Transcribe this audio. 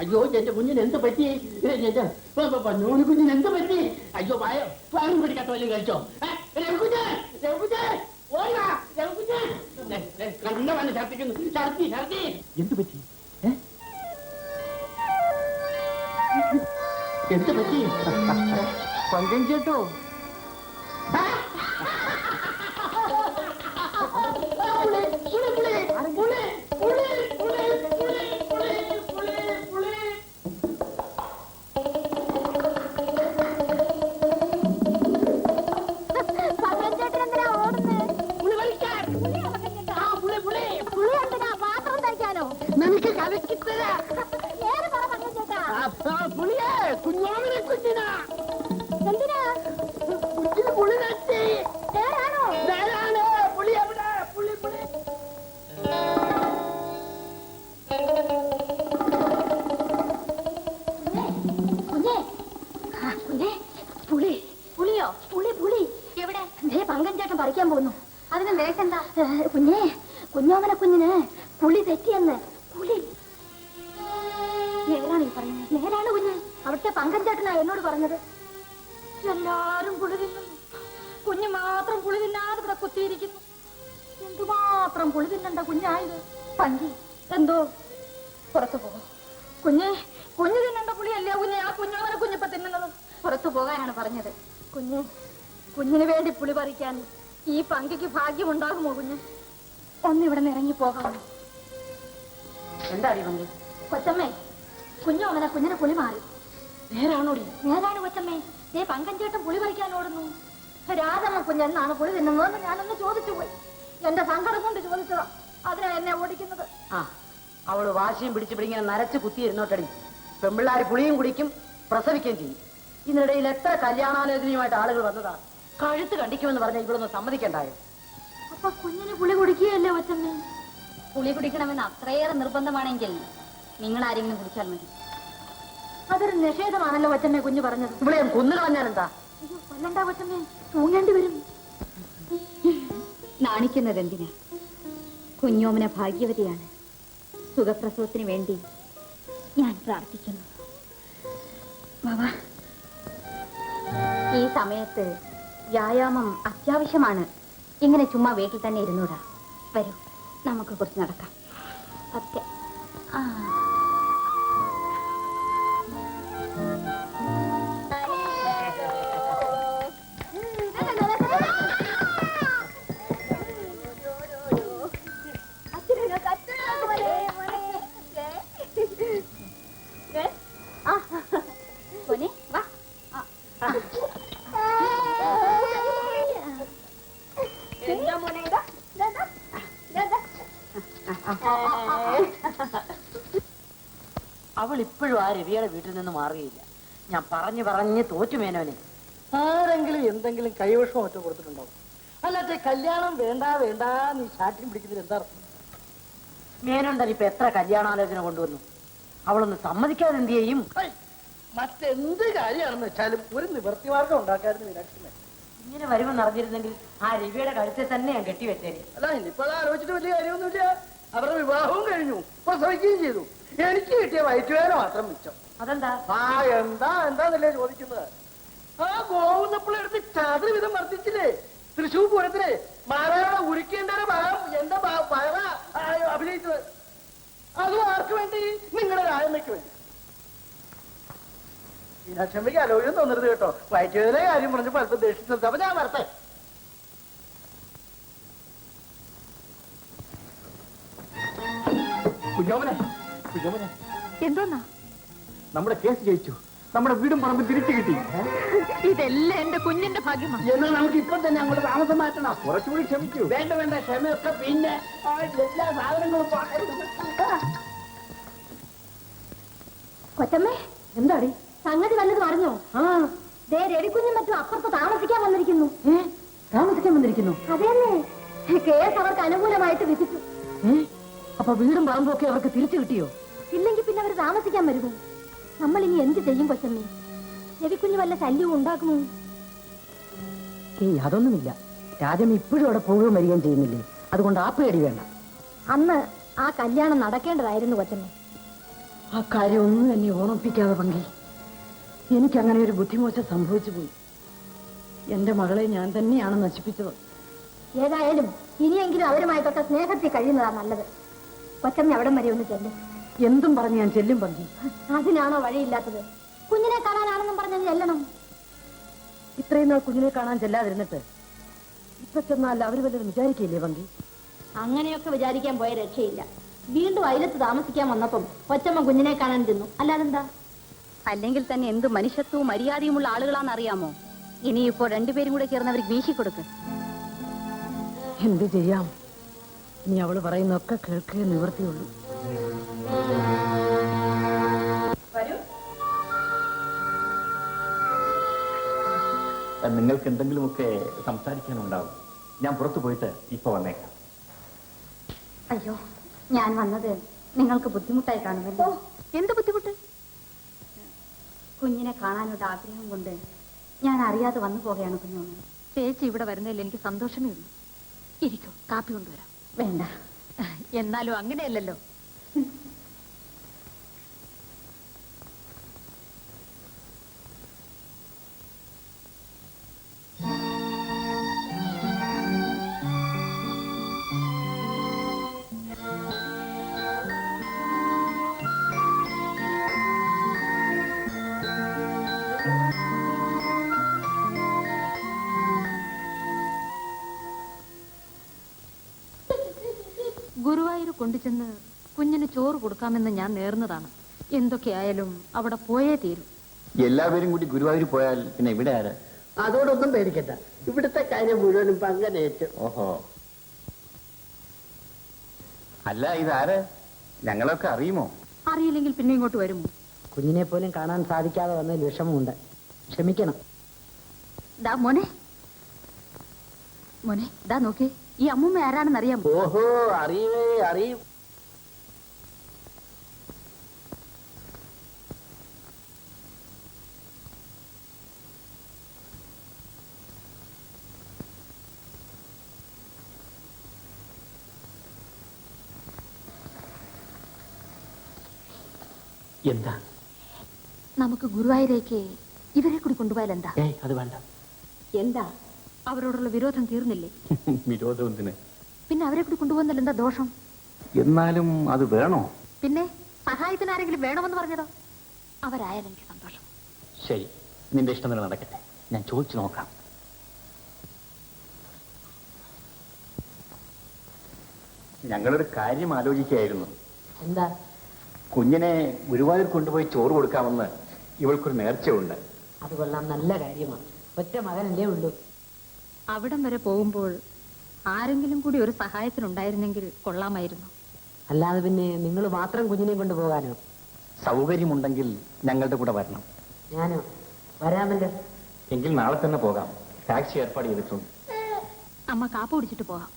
അയ്യോ എന്റെ കുഞ്ഞിന് എന്ത് പറ്റി? നൂന് കുഞ്ഞിന് എന്ത് പറ്റി? അയ്യോ വയറും പിടിക്കാത്ത വല്ലതും കഴിച്ചോ? കണ്ണ വന്ന് ഛർദിക്കുന്നു. ഛർദി ഛർദി എന്ത് പറ്റി? എന്ത് പറ്റി? പങ്കം കേട്ടോ? നിനക്ക് കലക്കിത്തരാ പുളിയേ കുഞ്ഞോമിനെ കുഞ്ഞിനാ എന്തിനാ കുഞ്ഞിന് പുളി നച്ചി നേരാണ് പുളി എവിടെ പുളി പുളി പുളി പുളിയോ പുളി പുളി എവിടെ പങ്കൻ ചേട്ടൻ പറിക്കാൻ പോകുന്നു. അതിന് ലേശെന്താ കുഞ്ഞേ കുഞ്ഞോമന കുഞ്ഞിന് പുളി തെറ്റിയെന്ന്. പുളി നേരാണ് ഈ പറയുന്നത്. നേരാണ് കുഞ്ഞ്. അവിടുത്തെ പങ്കൻ ചേട്ടനാ എന്നോട് പറഞ്ഞത്. എല്ലാരും പുളി തിന്നുന്നു, കുഞ്ഞ് മാത്രം പുളി തിന്നാതെ ഇവിടെ കുത്തിയിരിക്കുന്നു. എന്തുമാത്രം പുളി തിന്നണ്ട കുഞ്ഞായത്. പങ്കി എന്തോ പുറത്തു പോകും. കുഞ്ഞ് തിന്നണ്ട പുളിയല്ലേ കുഞ്ഞ് ആ കുഞ്ഞോമന കുഞ്ഞിപ്പ തിന്നുന്നത്. പുറത്തു പോകാനാണ് പറഞ്ഞത്. കുഞ്ഞിന് വേണ്ടി പുളി പറിക്കാൻ ഈ പങ്കിക്ക് ഭാഗ്യമുണ്ടാകുമോ കുഞ്ഞ്? ഒന്നിവിടെ നിന്ന് ഇറങ്ങി പോകാമോ? എന്താടി പങ്കി? കൊച്ചമ്മേ കുഞ്ഞോമന കുഞ്ഞിന് പുളി മാറി. നേരാണോടി? നേരാണ് കൊച്ചമ്മേ. പങ്കൻ ചേട്ടൻ പുളി പറിക്കാൻ ഓടുന്നു. രാധമ്മ കുഞ്ഞെന്നാണ് പുളി തിന്നുന്നതെന്ന് ഞാനൊന്ന് ചോദിച്ചു പോയി. എന്റെ സങ്കടം കൊണ്ട് ചോദിച്ചതാ. അതിനാ എന്നെ ഓടിക്കുന്നത്. അവള് വാശിയും പിടിച്ചിങ്ങനെ നരച്ച് കുത്തിയിരുന്നോട്ടടി. പെമ്പിള്ളാര് പുളിയും കുടിക്കും, പ്രസവിക്കുകയും ചെയ്യും. ഇതിനിടയിൽ എത്ര കല്യാണാലോചനയുമായിട്ട് ആളുകൾ വന്നതാ. കഴുത്ത് കണ്ടിക്കുമെന്ന് പറഞ്ഞാൽ ഇവളൊന്ന് സമ്മതിക്കണ്ടായോ? അപ്പൊ കുഞ്ഞിന് പുളി കുടിക്കുകയല്ലേ കൊച്ചമ്മേ? പുളി കുടിക്കണമെന്ന് അത്രയേറെ നിർബന്ധമാണെങ്കിൽ നിങ്ങൾ ആരെങ്കിലും കുടിച്ചാൽ മതി. അതൊരു നിഷേധമാണല്ലോ കൊച്ചമ്മേ കുഞ്ഞു പറഞ്ഞത്. ഇവിടെ കൊന്നു കളഞ്ഞാലെന്താ? കൊല്ലണ്ട കൊച്ചമ്മേ, തൂങ്ങേണ്ടി വരും. നാണിക്കുന്നത് എന്തിനാ? കുഞ്ഞോമന ഭാഗ്യവതിയാണ്. സുഖപ്രസവത്തിന് വേണ്ടി ഞാൻ പ്രാർത്ഥിക്കുന്നു. ഈ സമയത്ത് വ്യായാമം അത്യാവശ്യമാണ്. ഇങ്ങനെ ചുമ്മാ വീട്ടിൽ തന്നെ ഇരുന്നൂടാ. വരൂ, നമുക്ക് കുറച്ച് നടക്കാം. ഒക്കെ അവൾ ഇപ്പോഴും ആ രവിയുടെ വീട്ടിൽ നിന്ന് മാറുകയില്ല. ഞാൻ പറഞ്ഞു തോറ്റു മേനോനെ. ആരെങ്കിലും എന്തെങ്കിലും കൈവശമോ മറ്റോ കൊടുത്തിട്ടുണ്ടോ? അല്ലാതെ കല്യാണം വേണ്ട നീ ശാഠ്യം പിടിക്കുന്നതിന് എന്താ അർത്ഥം? മേനോൻ തന്നെ ഇപ്പൊ എത്ര കല്യാണാലോചന കൊണ്ടുവന്നു. അവളൊന്ന് സമ്മതിക്കാതെ എന്ത് ചെയ്യും? മറ്റെന്ത് കാര്യമാണെന്ന് വെച്ചാലും ഒരു നിവൃത്തിമാർഗം ഉണ്ടാക്കായിരുന്നു മീനാക്ഷി. ഇങ്ങനെ വരുമെന്ന് അറിഞ്ഞിരുന്നെങ്കിൽ ആ രവിയുടെ കഴുത്തെ തന്നെ ഞാൻ കെട്ടിവെച്ചേനെ. അല്ല, ഇനിയിപ്പോ അത് ആലോചിച്ചിട്ട് വലിയ കാര്യമൊന്നുമില്ല. അവരുടെ വിവാഹവും കഴിഞ്ഞു, പ്രസവിക്കുകയും ചെയ്തു. എനിക്ക് കിട്ടിയ വയറ്റുവേദന മാത്രം മിച്ചം. അതെന്താ? എന്താന്നല്ലേ ചോദിക്കുന്നത്? ആ ഗോവുന്നപ്പോൾ എടുത്ത് ചാതിരി വിധം വർദ്ധിച്ചില്ലേ തൃശ്ശൂർ പൂരത്തില്? മാരാള ഉരുക്കേണ്ട ഭാഗം എന്റെ പയറ അഭിനയിച്ചത്. അതും ആർക്ക് വേണ്ടി? നിങ്ങളുടെ രാജമ്മയ്ക്ക് വേണ്ടി. മീനാക്ഷമ്മയ്ക്ക് ആലോചന തോന്നരുത് കേട്ടോ. വയറ്റുവേദന കാര്യം പറഞ്ഞ് പലപ്പോൾ ദേഷ്യം. അപ്പൊ ഞാൻ വരട്ടെ. കുഞ്ഞോമനെ എന്തോന്നാ? നമ്മുടെ കേസ് ജയിച്ചു. നമ്മുടെ വീടും പറമ്പ് തിരിച്ചു കിട്ടി. ഇതെല്ലാം എന്റെ കുഞ്ഞിന്റെ ഭാഗ്യമാണ്. എന്നാൽ നമുക്ക് ഇപ്പൊ തന്നെ അങ്ങോട്ട് താമസം മാറ്റണം. കുറച്ചുകൂടി ക്ഷമിക്കൂ. വേണ്ട ക്ഷമയൊക്കെ പിന്നെ എല്ലാ സാധനങ്ങളും. കൊച്ചമ്മേ, എന്താടി സംഗതി വല്ലതും അറിഞ്ഞോ? രവിക്കുഞ്ഞും മറ്റും അപ്പുറത്ത് താമസിക്കാൻ വന്നിരിക്കുന്നു. അതെന്നെ, കേസ് അവർക്ക് അനുകൂലമായിട്ട് വിധിച്ചു. അപ്പൊ വീടും പറമ്പും ഒക്കെ അവർക്ക് തിരിച്ചു കിട്ടിയോ? ഇല്ലെങ്കിൽ പിന്നെ അവർ താമസിക്കാൻ വരുമോ? നമ്മൾ ഇനി എന്ത് ചെയ്യും കൊച്ചമ്മേ? രവിക്കുഞ്ഞ് വല്ല ശല്യവും ഉണ്ടാക്കുമോ? അതൊന്നുമില്ല. രാജമ്മ ഇപ്പോഴും അവിടെ പോവുകയും വരികയും ചെയ്യുന്നില്ലേ? അതുകൊണ്ട് ആ പേടി വേണ്ട. അന്ന് ആ കല്യാണം നടക്കേണ്ടതായിരുന്നു കൊച്ചമ്മേ. ആ കാര്യം ഒന്നും എന്നെ ഓർമ്മിപ്പിക്കാതെ പങ്കി. എനിക്കങ്ങനെ ഒരു ബുദ്ധിമോശം സംഭവിച്ചു പോയി. എന്റെ മകളെ ഞാൻ തന്നെയാണ് നശിപ്പിച്ചത്. ഏതായാലും ഇനിയെങ്കിലും അവരുമായിട്ടൊക്കെ സ്നേഹത്തിൽ കഴിയുന്നതാ നല്ലത്. കൊച്ചമ്മ അവിടം വരെ ഒന്ന് ചെല്ലും. എന്തും പറഞ്ഞ് ഞാൻ ചെല്ലും പങ്കി. അതിനാണോ വഴിയില്ലാത്തത്? കുഞ്ഞിനെ കാണാനാണെന്നും പറഞ്ഞ് ചെല്ലണം. ഇത്രയും നാൾ കുഞ്ഞിനെ കാണാൻ ചെല്ലാതിരുന്നിട്ട് ഇപ്പൊ ചെന്നാൽ അവര് വല്ലതും വിചാരിക്കില്ലേ പങ്കി? അങ്ങനെയൊക്കെ വിചാരിക്കാൻ പോയ രക്ഷയില്ല. വീണ്ടും അയലത്ത് താമസിക്കാൻ വന്നപ്പം കൊച്ചമ്മ കുഞ്ഞിനെ കാണാൻ ചെന്നു. അല്ലാതെന്താ? അല്ലെങ്കിൽ തന്നെ എന്ത് മനുഷ്യത്വവും മര്യാദയുമുള്ള ആളുകളാണെന്നറിയാമോ? ഇനിയിപ്പോ രണ്ടുപേരും കൂടെ ചേർന്ന് അവർക്ക് വീശിക്കൊടുക്ക്. എന്ത് ചെയ്യാം? ഇനി അവള് പറയുന്നൊക്കെ കേൾക്കേ നിവർത്തിയുള്ളൂ. നിങ്ങൾക്ക് എന്തെങ്കിലുമൊക്കെ സംസാരിക്കാനുണ്ടാവും. ഞാൻ പുറത്തു പോയിട്ട് ഇപ്പൊ വന്നേക്കാം. അയ്യോ, ഞാൻ വന്നത് നിങ്ങൾക്ക് ബുദ്ധിമുട്ടായി കാണുമല്ലോ. എന്ത് ബുദ്ധിമുട്ട്? കുഞ്ഞിനെ കാണാനുള്ള ആഗ്രഹം കൊണ്ട് ഞാൻ അറിയാതെ വന്നു പോകുകയാണ് കുഞ്ഞോന്ന്. ചേച്ചി ഇവിടെ വരുന്നതിൽ എനിക്ക് സന്തോഷമേ ഉള്ളൂ. ഇരിക്കൂ, കാപ്പി കൊണ്ടുവരാം. വേണ്ട, എന്നാലും അങ്ങനെയല്ലല്ലോ. ഗുരുവായൂർ കൊണ്ടുചെന്ന് കുഞ്ഞിന് ചോറ് കൊടുക്കാമെന്ന് ഞാൻ നേർന്നതാണ്. എന്തൊക്കെയായാലും അവിടെ പോയേ തീരും. എല്ലാവരും കൂടി ഗുരുവായൂർ പോയാൽ പിന്നെ ഇവിടെ ആര്? അതോടൊന്നും പേടിക്കണ്ട. ഇവിടുത്തെ കാര്യം മുഴുവനും പങ്കനേറ്റു. ഓഹോ, അല്ല ഇതാര്? ഞങ്ങളൊക്കെ അറിയുമോ? അറിയില്ലെങ്കിൽ പിന്നെ ഇങ്ങോട്ട് വരുമോ? കുഞ്ഞിനെ പോലും കാണാൻ സാധിക്കാതെ വന്നതിൽ വിഷമമുണ്ട്. ക്ഷമിക്കണം. ദാ മോനെ, മോനെ ദാ നോക്കേ, ഈ അമ്മൂമ്മ ആരാണെന്ന് അറിയാമോ? ഓഹോ, അറിയേ അറിയും. എന്താ? നമുക്ക് ഗുരുവായൂരേക്ക് ഇവരെ കൂടി കൊണ്ടുപോയാൽ എന്താ? അത് വേണ്ട. എന്താ? അവരോടുള്ള വിരോധം തീർന്നില്ലേ? വിരോധത്തിന് പിന്നെ അവരെ കൂടി കൊണ്ടുപോകുന്നതിൽ എന്താ ദോഷം? എന്നാലും അത് വേണോ? പിന്നെ സഹായത്തിന് ആരെങ്കിലും വേണമെന്ന് പറഞ്ഞതോ? അവരായാലും എനിക്ക് സന്തോഷം. ശരി, നിന്റെ ഇഷ്ടം തന്നെ നടക്കട്ടെ. ഞാൻ ചോദിച്ചു നോക്കാം. ഞങ്ങളൊരു കാര്യം ആലോചിക്കുകയായിരുന്നു. എന്താ? കുഞ്ഞിനെ ഗുരുവായൂർ കൊണ്ടുപോയി ചോറ് കൊടുക്കാമെന്ന് ഇവൾക്കൊരു നേർച്ചയുണ്ട്. അത് കൊള്ളാം, നല്ല കാര്യമാണ്. ഒറ്റ മകനല്ലേ ഉള്ളൂ. അവിടം വരെ പോകുമ്പോൾ ആരെങ്കിലും കൂടി ഒരു സഹായത്തിനുണ്ടായിരുന്നെങ്കിൽ കൊള്ളാമായിരുന്നു. അല്ലാതെ പിന്നെ നിങ്ങൾ മാത്രം കുഞ്ഞിനെ കൊണ്ടുപോകാനോ? സൗകര്യമുണ്ടെങ്കിൽ ഞങ്ങളുടെ കൂടെ വരണം. ഞാനോ? വരാമല്ലോ. എങ്കിൽ നാളെ തന്നെ പോകാം. ടാക്സി ഏർപ്പാട് ചെയ്തിട്ടുണ്ട്. അമ്മ കാപ്പ് കുടിച്ചിട്ട് പോകാം.